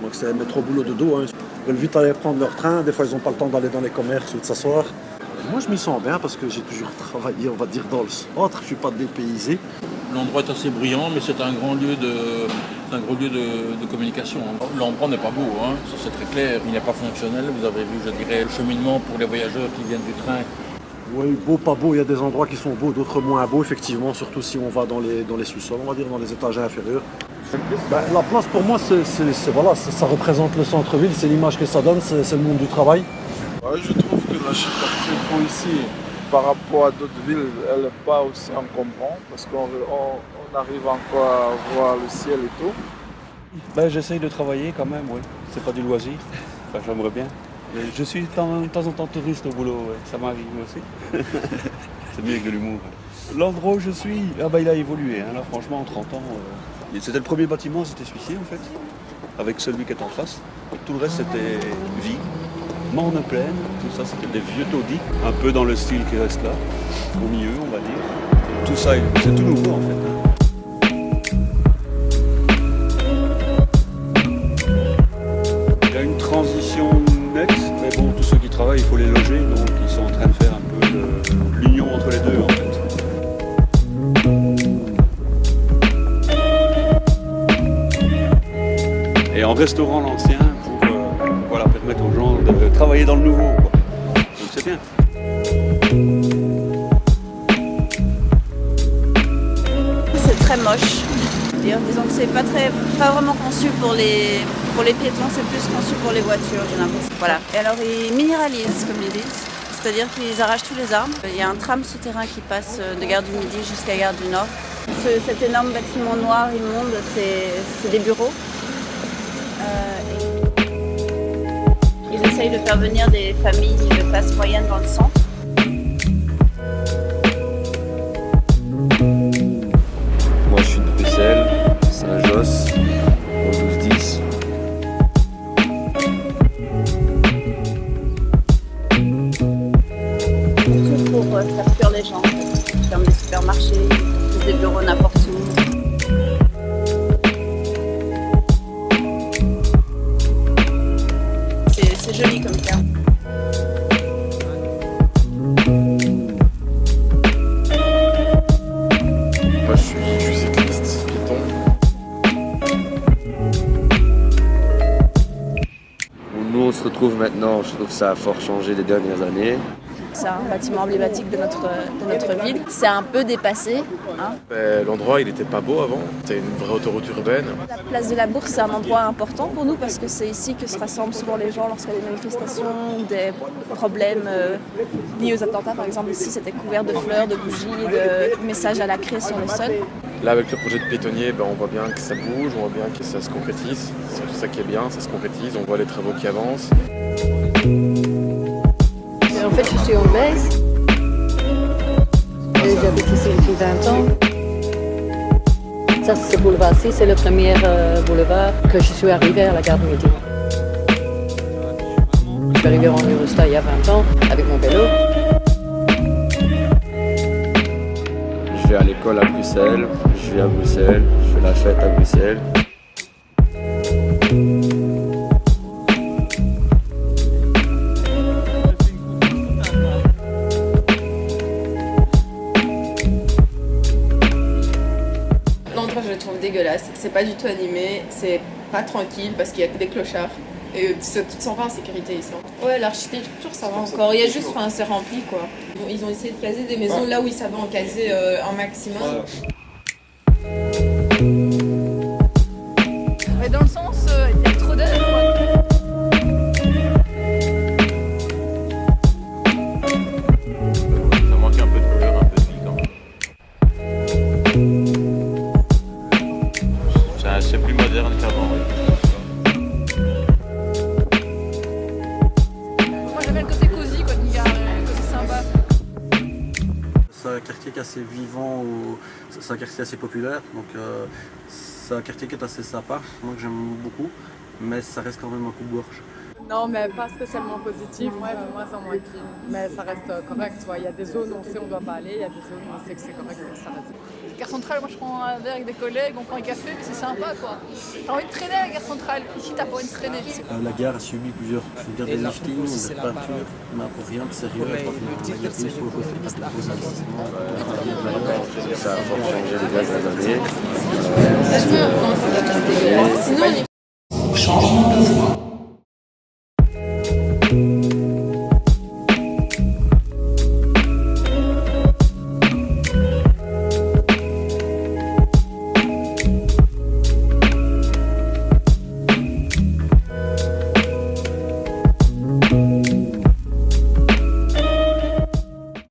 Donc c'est métro boulot de dos. Hein. Ils veulent vite aller prendre leur train. Des fois, ils n'ont pas le temps d'aller dans les commerces ou de s'asseoir. Moi, je m'y sens bien parce que j'ai toujours travaillé, on va dire, dans le centre. Je ne suis pas dépaysé. L'endroit est assez bruyant, mais c'est un grand lieu de communication. L'endroit n'est pas beau, hein. Ça c'est très clair. Il n'est pas fonctionnel. Vous avez vu, je dirais, le cheminement pour les voyageurs qui viennent du train. Oui, beau, pas beau. Il y a des endroits qui sont beaux, d'autres moins beaux, effectivement. Surtout si on va dans les sous-sols, on va dire, dans les étages inférieurs. La place, pour moi, voilà, ça représente le centre-ville. C'est l'image que ça donne, c'est le monde du travail. Ouais, je trouve que l'architecture pour ici, par rapport à d'autres villes, elle n'est pas aussi encombrante parce qu'on arrive encore à voir le ciel et tout. J'essaye de travailler quand même, oui. C'est pas du loisir. Enfin, j'aimerais bien. Mais je suis de temps en temps touriste au boulot, ouais. Ça m'arrive aussi. C'est mieux avec de l'humour. L'endroit où je suis, il a évolué. Hein. Là, franchement, en 30 ans, c'était le premier bâtiment, c'était celui-ci en fait, avec celui qui est en face. Tout le reste, c'était vide. Morne pleine, tout ça, c'était des vieux taudis, un peu dans le style qui reste là, au milieu, on va dire. Tout ça, c'est tout nouveau en fait. Il y a une transition nette, mais bon, tous ceux qui travaillent, il faut les loger, donc ils sont en train de faire un peu l'union entre les deux en fait. Et en restaurant l'ancien pour permettre aux gens de travailler dans le nouveau. Quoi. Donc c'est bien. C'est très moche. D'ailleurs, disons que c'est pas vraiment conçu pour les piétons, c'est plus conçu pour les voitures, j'ai l'impression. Voilà. Et alors ils minéralisent, comme ils disent. C'est-à-dire qu'ils arrachent tous les arbres. Il y a un tram souterrain qui passe de Gare du Midi jusqu'à Gare du Nord. Cet énorme bâtiment noir immonde, c'est des bureaux. Ils essayent de faire venir des familles de classe moyenne dans le centre. Moi je suis de Bruxelles, Saint-Josse, au 12-10. Tout pour faire fuir les gens. Ils ferment des supermarchés, des bureaux n'importe où. C'est joli comme terme. Moi je suis cycliste, piéton. Nous on se retrouve maintenant, je trouve que ça a fort changé les dernières années. C'est un bâtiment emblématique de notre ville. C'est un peu dépassé. Hein. L'endroit, il n'était pas beau avant. C'était une vraie autoroute urbaine. La place de la Bourse, c'est un endroit important pour nous parce que c'est ici que se rassemblent souvent les gens lorsqu'il y a des manifestations ou des problèmes liés aux attentats. Par exemple, ici, c'était couvert de fleurs, de bougies, de messages à la craie sur le sol. Là, avec le projet de piétonnier, on voit bien que ça bouge, on voit bien que ça se concrétise. C'est surtout ça qui est bien, ça se concrétise. On voit les travaux qui avancent. En fait, je suis anglaise. J'habite ici depuis 20 ans. Ça, c'est ce boulevard-ci, c'est le premier boulevard que je suis arrivée à la gare du Midi. Je suis arrivée en Eurostar il y a 20 ans avec mon vélo. Je vais à l'école à Bruxelles, je vis à Bruxelles, je fais la fête à Bruxelles. L'endroit, je le trouve dégueulasse. C'est pas du tout animé, c'est pas tranquille parce qu'il y a que des clochards. Et tu te sens pas en sécurité ici. Ouais, l'architecture, ça va encore. Il y a juste, c'est rempli quoi. Ils ont essayé de caser des maisons là où ils savaient en caser un maximum. Mais dans le sens, il y a trop d'air. Ça manque un peu de couleur, un peu de vie quand même. C'est plus moderne qu'avant, oui. Moi j'aime bien le côté cosy, quoi, de Gare, le côté sympa. C'est un quartier qui est assez vivant, c'est un quartier assez populaire, donc c'est un quartier qui est assez sympa, moi que j'aime beaucoup, mais ça reste quand même un coup-gorge. Non, mais pas spécialement positif, de moins en moins clean. Mais ça reste correct. Il y a des zones où on sait où on ne doit pas aller, il y a des zones où on sait que c'est correct et que ça reste. Gare centrale, moi je prends un verre avec des collègues, on prend un café, puis c'est sympa quoi. T'as envie de traîner à la gare centrale, ici t'as pas envie de traîner. La gare a subi plusieurs liftings, des peintures, mais pour rien de sérieux. La gare Ça a fort changé les dernières années. Changement de voie.